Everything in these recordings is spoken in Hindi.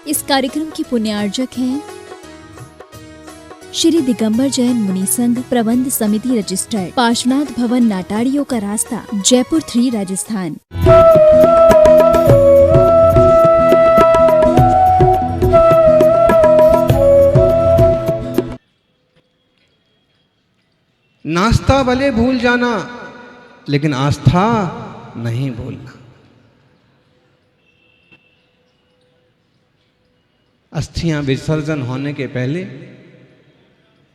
इस कार्यक्रम की पुण्यार्जक हैं श्री दिगंबर जैन मुनि संघ प्रबंध समिति रजिस्टर्ड, पार्श्वनाथ भवन, नाटाड़ियों का रास्ता, जयपुर 3, राजस्थान। नाश्ता भले भूल जाना, लेकिन आस्था नहीं भूलना। अस्थियां विसर्जन होने के पहले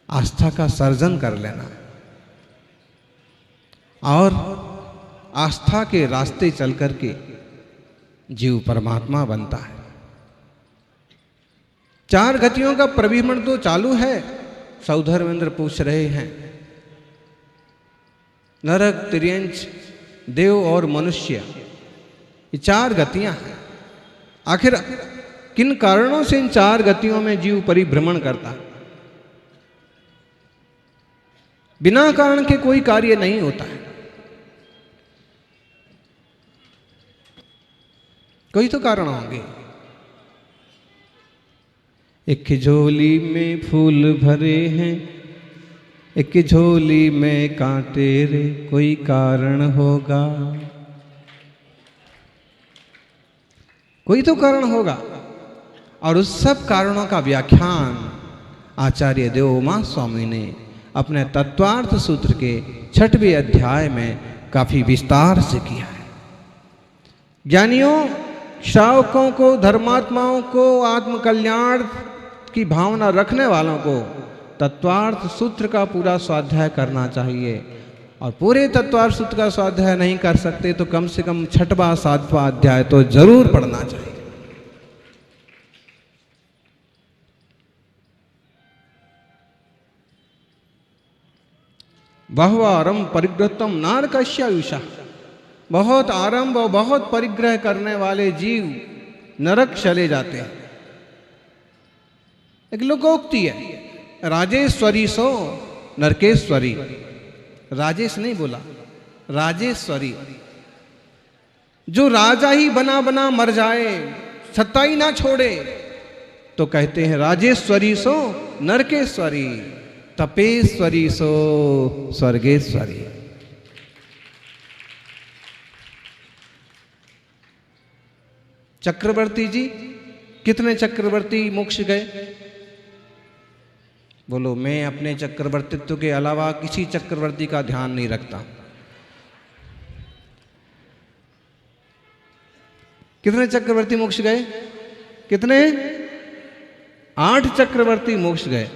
आस्था का सर्जन कर लेना और आस्था के रास्ते चल करके जीव परमात्मा बनता है। 4 गतियों का प्रभीमण तो चालू है। सौधर्मेंद्र पूछ रहे हैं, नरक, तिर्यंच, देव और मनुष्य, ये 4 गतियां हैं। आखिर किन कारणों से इन 4 गतियों में जीव परिभ्रमण करता? बिना कारण के कोई कार्य नहीं होता है। कोई तो कारण होंगे। एक झोली में फूल भरे हैं, एक झोली में कांटे रे, कोई कारण होगा। कोई तो कारण होगा। और उस सब कारणों का व्याख्यान आचार्य देवोमा स्वामी ने अपने तत्वार्थ सूत्र के 6वें अध्याय में काफी विस्तार से किया है। ज्ञानियों, श्रावकों को, धर्मात्माओं को, आत्मकल्याण की भावना रखने वालों को तत्वार्थ सूत्र का पूरा स्वाध्याय करना चाहिए। और पूरे तत्वार्थ सूत्र का स्वाध्याय नहीं कर सकते तो कम से कम 6वां 7वां अध्याय तो जरूर पढ़ना चाहिए। बहु आरंभ परिग्रहतम नारकस्यायुषा, बहुत आरंभ और बहुत परिग्रह करने वाले जीव नरक चले जाते हैं। एक लोकोक्ति है, राजेश्वरी सो नरकेश्वरी। राजेश नहीं बोला, राजेश्वरी। जो राजा ही बना बना मर जाए, सत्ता ही ना छोड़े, तो कहते हैं राजेश्वरी सो नरकेश्वरी, तपेश्वरी सो स्वर्गेश्वरी। चक्रवर्ती जी, कितने चक्रवर्ती मोक्ष गए? बोलो, मैं अपने चक्रवर्तित्व के अलावा किसी चक्रवर्ती का ध्यान नहीं रखता। कितने चक्रवर्ती मोक्ष गए? कितने? 8 चक्रवर्ती मोक्ष गए।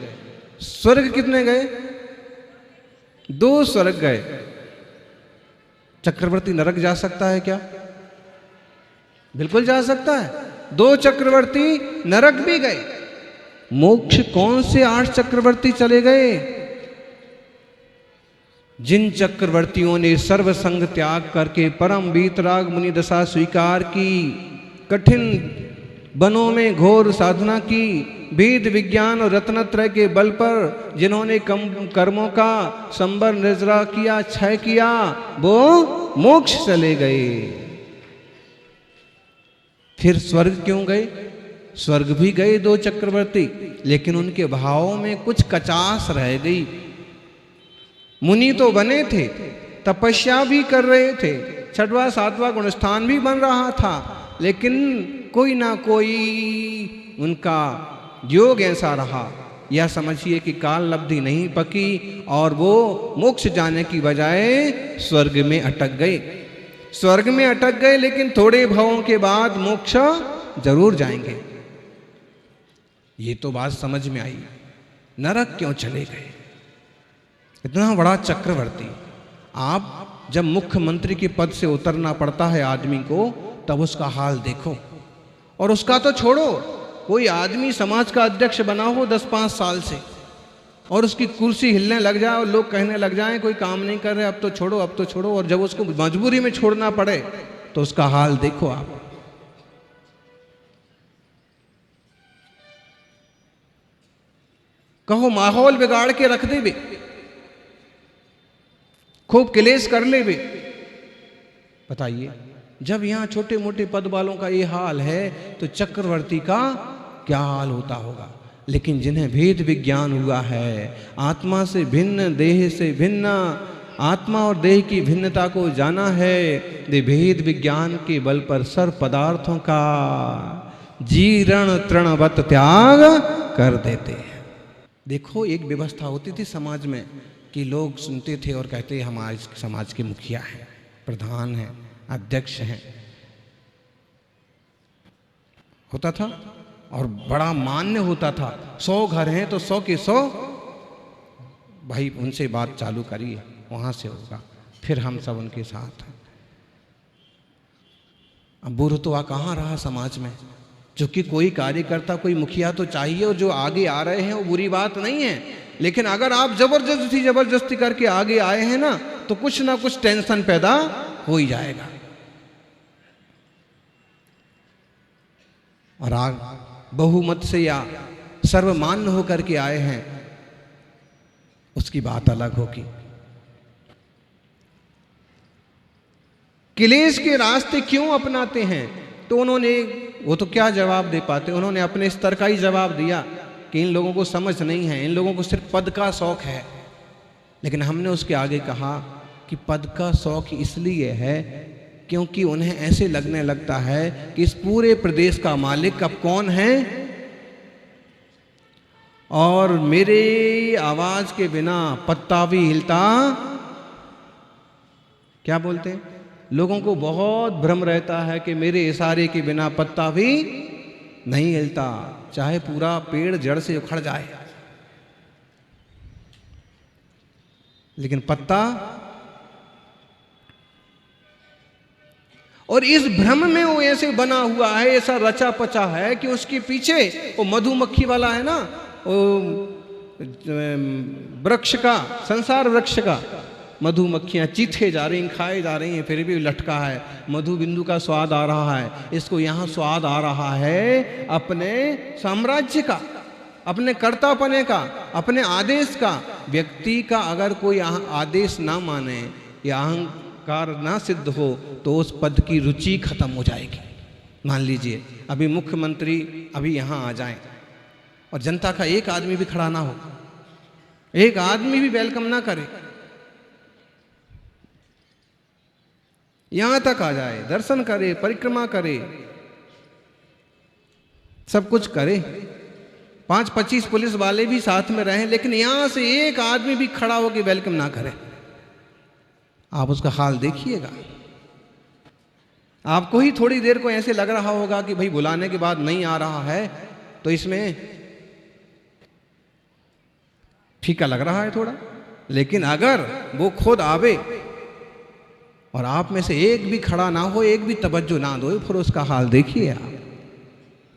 स्वर्ग कितने गए? 2 स्वर्ग गए। चक्रवर्ती नरक जा सकता है क्या? बिल्कुल जा सकता है। 2 चक्रवर्ती नरक भी गए। मोक्ष कौन से 8 चक्रवर्ती चले गए? जिन चक्रवर्तियों ने सर्व संग त्याग करके परम वीतराग मुनि दशा स्वीकार की, कठिन वनों में घोर साधना की, वेद विज्ञान और रत्नत्रय के बल पर जिन्होंने कर्मों का संबर निर्जरा किया, क्षय किया, वो मोक्ष चले गए। फिर स्वर्ग क्यों गए? स्वर्ग भी गए 2 चक्रवर्ती, लेकिन उनके भावों में कुछ कचास रह गई। मुनि तो बने थे, तपस्या भी कर रहे थे, 6वां 7वां गुणस्थान भी बन रहा था, लेकिन कोई ना कोई उनका योग ऐसा रहा, यह समझिए कि काल लब्धि नहीं पकी और वो मोक्ष जाने की बजाय स्वर्ग में अटक गए। स्वर्ग में अटक गए, लेकिन थोड़े भवों के बाद मोक्ष जरूर जाएंगे। ये तो बात समझ में आई। नरक क्यों चले गए? इतना बड़ा चक्रवर्ती, आप जब मुख्यमंत्री के पद से उतरना पड़ता है आदमी को, तब उसका हाल देखो। और उसका तो छोड़ो, कोई आदमी समाज का अध्यक्ष बना हो 10-5 साल से और उसकी कुर्सी हिलने लग जाए और लोग कहने लग जाएं कोई काम नहीं कर रहे, अब तो छोड़ो, अब तो छोड़ो, और जब उसको मजबूरी में छोड़ना पड़े तो उसका हाल देखो आप। कहो माहौल बिगाड़ के रख दे बे, खूब क्लेश कर ले बे। बताइए, जब यहां छोटे मोटे पद वालों का ये हाल है तो चक्रवर्ती का क्या हाल होता होगा। लेकिन जिन्हें भेद विज्ञान हुआ है, आत्मा से भिन्न, देह से भिन्न, आत्मा और देह की भिन्नता को जाना है, वे भेद विज्ञान के बल पर सर्व पदार्थों का जीर्ण तृणवत त्याग कर देते हैं। देखो, एक व्यवस्था होती थी समाज में कि लोग सुनते थे और कहते हमारे समाज के मुखिया हैं, प्रधान हैं, अध्यक्ष हैं, होता था और बड़ा मान्य होता था। 100 घर हैं तो 100 के 100 भाई उनसे बात चालू करिए, वहां से होगा, फिर हम सब उनके साथ हैं। अब वो रुतबा कहाँ रहा समाज में? क्योंकि कोई कार्यकर्ता, कोई मुखिया तो चाहिए, और जो आगे आ रहे हैं वो बुरी बात नहीं है, लेकिन अगर आप जबरदस्ती करके आगे आए हैं ना, तो कुछ ना कुछ टेंशन पैदा हो ही जाएगा। और आग बहुमत से या सर्वमान्य होकर के आए हैं, उसकी बात अलग होगी। क्लेश के रास्ते क्यों अपनाते हैं? तो उन्होंने, वो तो क्या जवाब दे पाते, उन्होंने अपने स्तर का ही जवाब दिया कि इन लोगों को समझ नहीं है, इन लोगों को सिर्फ पद का शौक है। लेकिन हमने उसके आगे कहा कि पद का शौक इसलिए है क्योंकि उन्हें ऐसे लगने लगता है कि इस पूरे प्रदेश का मालिक अब कौन है, और मेरे आवाज के बिना पत्ता भी हिलता, क्या बोलते हैं, लोगों को बहुत भ्रम रहता है कि मेरे इशारे के बिना पत्ता भी नहीं हिलता, चाहे पूरा पेड़ जड़ से उखड़ जाए, लेकिन पत्ता। और इस भ्रम में वो ऐसे बना हुआ है, ऐसा रचा पचा है कि उसके पीछे वो मधुमक्खी वाला है ना, वो वृक्ष का, संसार वृक्ष का, मधुमक्खियां चीथे जा रही हैं, खाए जा रही हैं, फिर भी लटका है, मधु बिंदु का स्वाद आ रहा है, इसको यहाँ स्वाद आ रहा है अपने साम्राज्य का, अपने कर्तापने का, अपने आदेश का। व्यक्ति का अगर कोई आदेश ना माने या अहंकार ना सिद्ध हो तो उस पद की रुचि खत्म हो जाएगी। मान लीजिए अभी मुख्यमंत्री अभी यहाँ आ जाएं और जनता का एक आदमी भी खड़ा ना हो, एक आदमी भी वेलकम ना करे, यहां तक आ जाए, दर्शन करे, परिक्रमा करे, सब कुछ करे, 5-25 पुलिस वाले भी साथ में रहें, लेकिन यहां से एक आदमी भी खड़ा होकर वेलकम ना करे, आप उसका हाल देखिएगा। आपको ही थोड़ी देर को ऐसे लग रहा होगा कि भाई बुलाने के बाद नहीं आ रहा है तो इसमें फीका लग रहा है थोड़ा, लेकिन अगर वो खुद आवे और आप में से एक भी खड़ा ना हो, एक भी तवज्जो ना दो, फिर उसका हाल देखिए आप।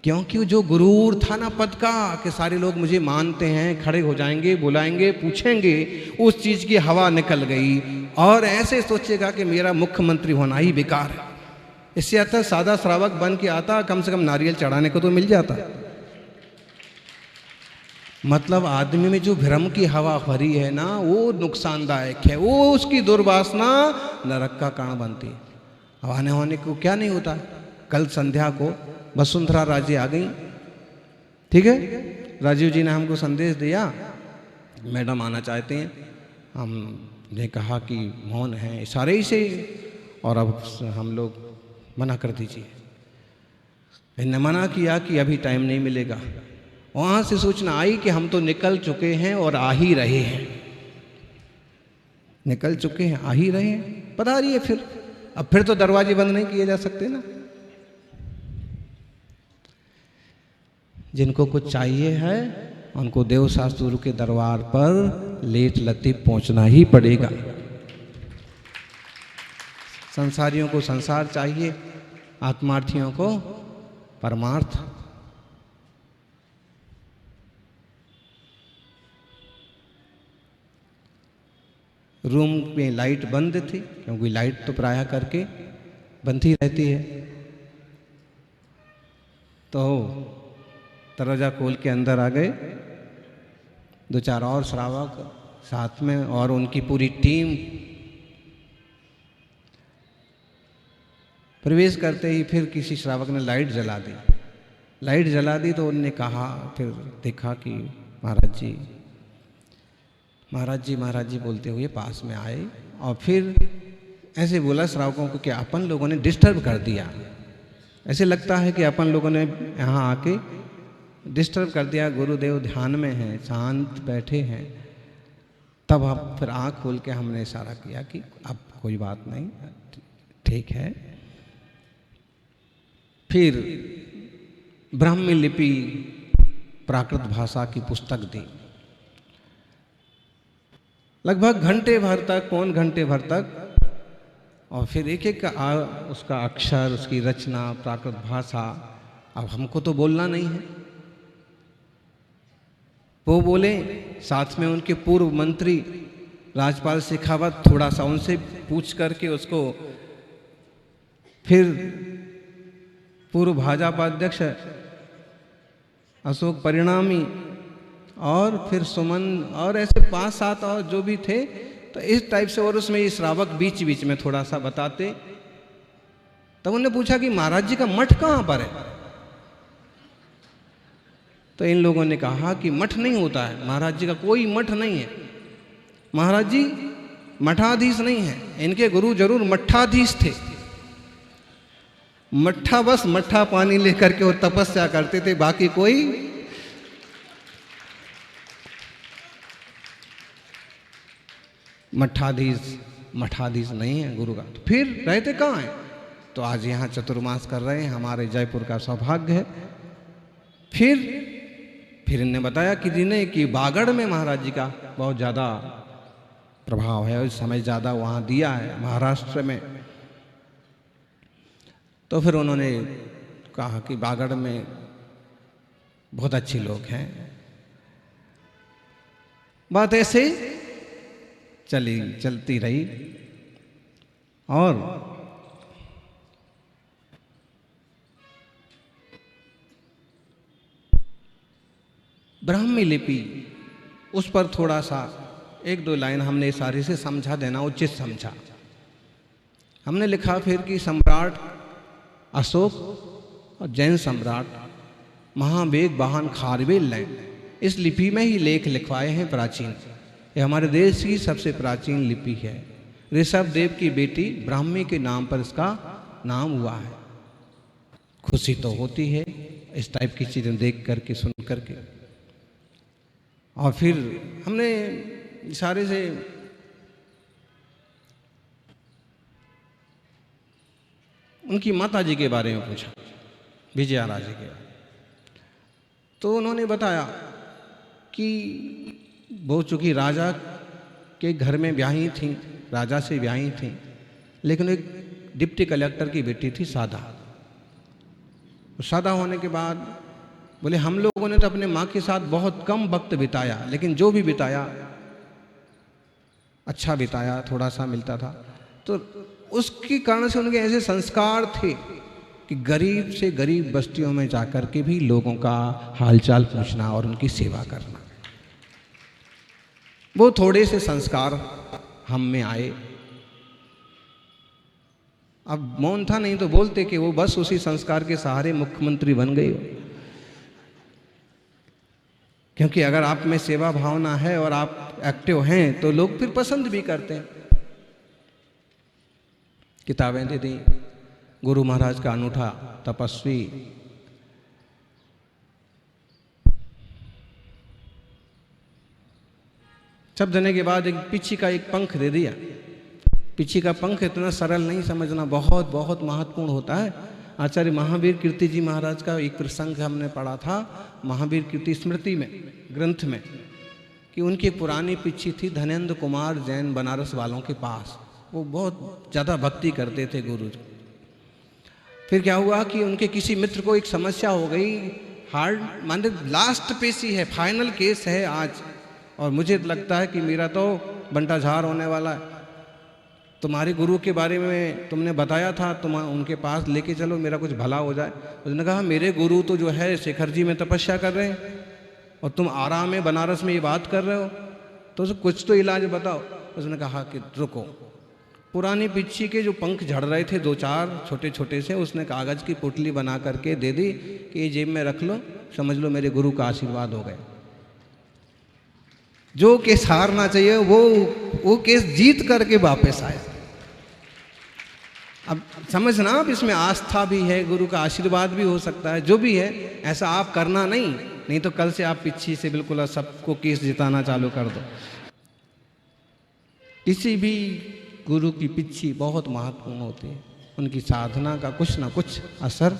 क्योंकि जो गुरूर था ना पद का कि सारे लोग मुझे मानते हैं, खड़े हो जाएंगे, बुलाएंगे, पूछेंगे, उस चीज की हवा निकल गई और ऐसे सोचेगा कि मेरा मुख्यमंत्री होना ही बेकार है। इससे अच्छा सादा श्रावक बन के आता, कम से कम नारियल चढ़ाने को तो मिल जाता। मतलब आदमी में जो भ्रम की हवा भरी है ना, वो नुकसानदायक है, वो उसकी दुर्वासना नरक का कारण बनती है। अब आने होने को क्या नहीं होता। कल संध्या को वसुंधरा राजे आ गई, ठीक है, राजीव जी ने हमको संदेश दिया, मैडम आना चाहते हैं, हमने कहा कि मौन है, इशारे ही से, और अब हम लोग मना कर दीजिए। इन्होंने मना किया कि अभी टाइम नहीं मिलेगा। वहां से सूचना आई कि हम तो निकल चुके हैं और आ ही रहे हैं, निकल चुके हैं, आ ही रहे हैं, पता रही है फिर। अब फिर तो दरवाजे बंद नहीं किए जा सकते ना। जिनको कुछ चाहिए है उनको देव शास्त्रु के दरबार पर लेट लतीफ पहुंचना ही पड़ेगा। संसारियों को संसार चाहिए, आत्मार्थियों को परमार्थ। रूम में लाइट बंद थी, क्योंकि लाइट तो प्रायः करके बंद ही रहती है, तो दरवाजा खोल के अंदर आ गए 2-4 और श्रावक साथ में और उनकी पूरी टीम। प्रवेश करते ही फिर किसी श्रावक ने लाइट जला दी। लाइट जला दी तो उनने कहा, फिर देखा कि महाराज जी बोलते हुए पास में आए और फिर ऐसे बोला श्रावकों को कि अपन लोगों ने डिस्टर्ब कर दिया, ऐसे लगता है कि अपन लोगों ने यहाँ आके डिस्टर्ब कर दिया, गुरुदेव ध्यान में हैं, शांत बैठे हैं। तब अब फिर आँख खोल के हमने इशारा किया कि अब कोई बात नहीं, ठीक है। फिर ब्राह्मी लिपि प्राकृत भाषा की पुस्तक दी, लगभग घंटे भर तक, पौन घंटे भर तक, और फिर एक एक उसका अक्षर, उसकी रचना, प्राकृत भाषा। अब हमको तो बोलना नहीं है, वो बोले, साथ में उनके पूर्व मंत्री राजपाल शेखावत थोड़ा सा उनसे पूछ करके उसको, फिर पूर्व भाजपा अध्यक्ष अशोक परिणामी, और फिर सुमन, और ऐसे 5-7 और जो भी थे, तो इस टाइप से। और उसमें ये श्रावक बीच बीच में थोड़ा सा बताते। तब उन्होंने पूछा कि महाराज जी का मठ कहाँ पर है? तो इन लोगों ने कहा कि मठ नहीं होता है, महाराज जी का कोई मठ नहीं है, महाराज जी मठाधीश नहीं है, इनके गुरु जरूर मठाधीश थे। मट्ठा, बस मट्ठा पानी लेकर के वो तपस्या करते थे, बाकी कोई मठाधीश नहीं है गुरु का। तो फिर रहते कहाँ हैं? तो आज यहाँ चतुर्मास कर रहे हैं, हमारे जयपुर का सौभाग्य है। फिर इन्हें बताया कि जिन्हें कि बागड़ में महाराज जी का बहुत ज़्यादा प्रभाव है, उस समय ज़्यादा वहाँ दिया है महाराष्ट्र में। तो फिर उन्होंने कहा कि बागड़ में बहुत अच्छे लोग हैं। बात ऐसे चलती रही और ब्राह्मी लिपि, उस पर थोड़ा सा 1-2 लाइन हमने सारी से समझा देना उचित समझा। हमने लिखा फिर कि सम्राट अशोक और जैन सम्राट महावेग वाहन खारवेल ने इस लिपि में ही लेख लिखवाए हैं प्राचीन। ये हमारे देश की सबसे प्राचीन लिपि है। ऋषभ देव की बेटी ब्राह्मी के नाम पर इसका नाम हुआ है। खुशी तो होती है इस टाइप की चीज़ें देख करके, सुन करके। और फिर हमने इशारे से उनकी माता जी के बारे में पूछा, विजया राजे के। तो उन्होंने बताया कि वो चूँकि राजा के घर में ब्याही थी, राजा से ब्याही थी, लेकिन एक डिप्टी कलेक्टर की बेटी थी सादा। सादा होने के बाद बोले हम लोगों ने तो अपने माँ के साथ बहुत कम वक्त बिताया, लेकिन जो भी बिताया अच्छा बिताया, थोड़ा सा मिलता था। तो उसके कारण से उनके ऐसे संस्कार थे कि गरीब से गरीब बस्तियों में जाकर के भी लोगों का हालचाल पूछना और उनकी सेवा करना, वो थोड़े से संस्कार हम में आए। अब मौन था, नहीं तो बोलते कि वो बस उसी संस्कार के सहारे मुख्यमंत्री बन गए। क्योंकि अगर आप में सेवा भावना है और आप एक्टिव हैं तो लोग फिर पसंद भी करते हैं। किताबें दे दी, गुरु महाराज का अनूठा तपस्वी, सब देने के बाद एक पीछी का एक पंख दे दिया। पीछी का पंख इतना सरल नहीं समझना, बहुत बहुत महत्वपूर्ण होता है। आचार्य महावीर कीर्ति जी महाराज का एक प्रसंग हमने पढ़ा था महावीर कीर्ति स्मृति में, ग्रंथ में, कि उनकी पुरानी पिछी थी धनेन्द्र कुमार जैन बनारस वालों के पास। वो बहुत ज़्यादा भक्ति करते थे गुरु जी। फिर क्या हुआ कि उनके किसी मित्र को एक समस्या हो गई, हार्ड माने लास्ट पेशी है, फाइनल केस है आज, और मुझे लगता है कि मेरा तो बंटा झार होने वाला है। तुम्हारे गुरु के बारे में तुमने बताया था, तुम उनके पास लेके चलो, मेरा कुछ भला हो जाए। उसने कहा मेरे गुरु तो जो है शेखर जी में तपस्या कर रहे हैं और तुम आराम में बनारस में ये बात कर रहे हो, तो कुछ तो इलाज बताओ। उसने कहा कि रुको, पुरानी पिच्छी के जो पंख झड़ रहे थे 2-4 छोटे छोटे से, उसने कागज की पुतली बना करके दे दी कि ये जेब में रख लो, समझ लो मेरे गुरु का आशीर्वाद हो गया। जो केस हारना चाहिए वो केस जीत करके वापस आए। अब समझना, आप इसमें आस्था भी है, गुरु का आशीर्वाद भी हो सकता है, जो भी है ऐसा आप करना नहीं तो कल से आप पिच्छी से बिल्कुल सबको केस जिताना चालू कर दो। किसी भी गुरु की पिच्छी बहुत महत्वपूर्ण होती है, उनकी साधना का कुछ ना कुछ असर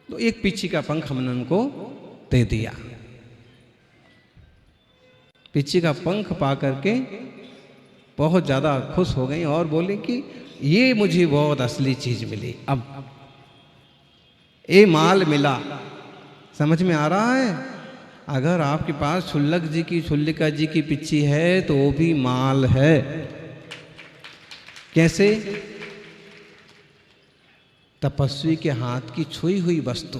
तो एक पिच्छी का पंख हमने उनको दे दिया। पिच्छी का पंख पा करके बहुत ज़्यादा खुश हो गई और बोले कि ये मुझे बहुत असली चीज मिली, अब ये माल मिला। समझ में आ रहा है? अगर आपके पास शुल्लक जी की, शुल्लिका जी की पिच्छी है तो वो भी माल है। कैसे? तपस्वी के हाथ की छुई हुई वस्तु,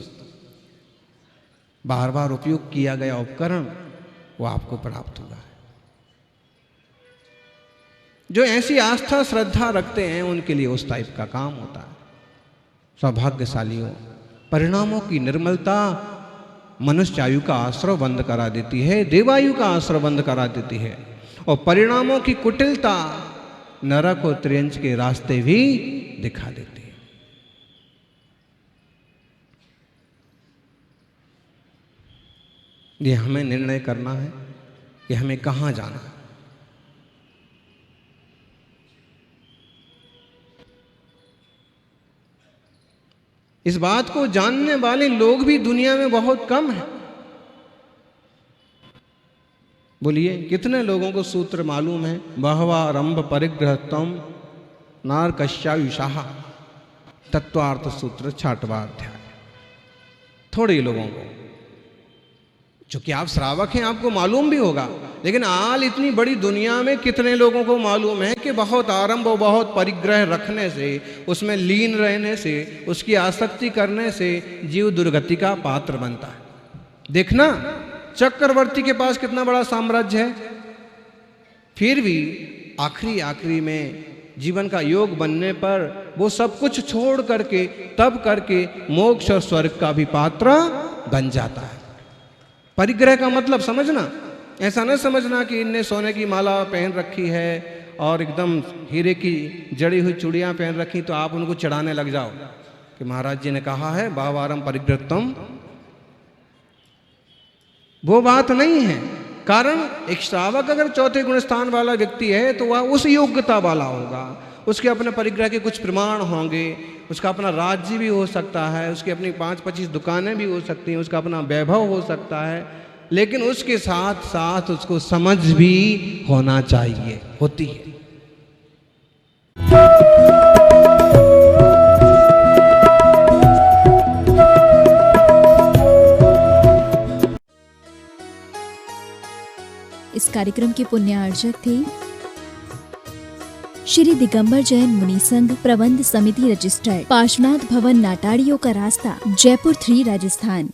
बार बार उपयोग किया गया उपकरण, वो आपको प्राप्त हुआ है। जो ऐसी आस्था श्रद्धा रखते हैं उनके लिए उस टाइप का काम होता है। सौभाग्यशाली हो। परिणामों की निर्मलता मनुष्य आयु का आश्रय बंद करा देती है, देवायु का आश्रय बंद करा देती है, और परिणामों की कुटिलता नरक और त्रियंच के रास्ते भी दिखा देती है। ये हमें निर्णय करना है कि हमें कहाँ जाना है। इस बात को जानने वाले लोग भी दुनिया में बहुत कम हैं। बोलिए कितने लोगों को सूत्र मालूम है? बहवा रंभ परिग्रहत्वम नारकश्यायुषाः तत्वार्थ सूत्र 6वां अध्याय। थोड़े ही लोगों को, चूंकि आप श्रावक हैं आपको मालूम भी होगा, लेकिन आल इतनी बड़ी दुनिया में कितने लोगों को मालूम है कि बहुत आरंभ और बहुत परिग्रह रखने से, उसमें लीन रहने से, उसकी आसक्ति करने से जीव दुर्गति का पात्र बनता है। देखना चक्रवर्ती के पास कितना बड़ा साम्राज्य है, फिर भी आखिरी में जीवन का योग बनने पर वो सब कुछ छोड़ करके तब करके मोक्ष और स्वर्ग का भी पात्र बन जाता है। परिग्रह का मतलब समझना, ऐसा न समझना कि इनने सोने की माला पहन रखी है और एकदम हीरे की जड़ी हुई चूड़ियां पहन रखी तो आप उनको चढ़ाने लग जाओ कि महाराज जी ने कहा है बावारम परिग्रहत्वम। वो बात नहीं है। कारण एक श्रावक अगर चौथे गुण स्थान वाला व्यक्ति है तो वह उस योग्यता वाला होगा, उसके अपने परिग्रह के कुछ प्रमाण होंगे, उसका अपना राज्य भी हो सकता है, उसकी अपनी 5-25 दुकानें भी हो सकती हैं, उसका अपना वैभव हो सकता है, लेकिन उसके साथ साथ उसको समझ भी होना चाहिए, होती है। इस कार्यक्रम के पुण्यार्चक थे श्री दिगंबर जैन मुनि संघ प्रबंध समिति रजिस्टर्ड, पार्श्वनाथ भवन नाटाड़ियों का रास्ता, जयपुर 3 राजस्थान।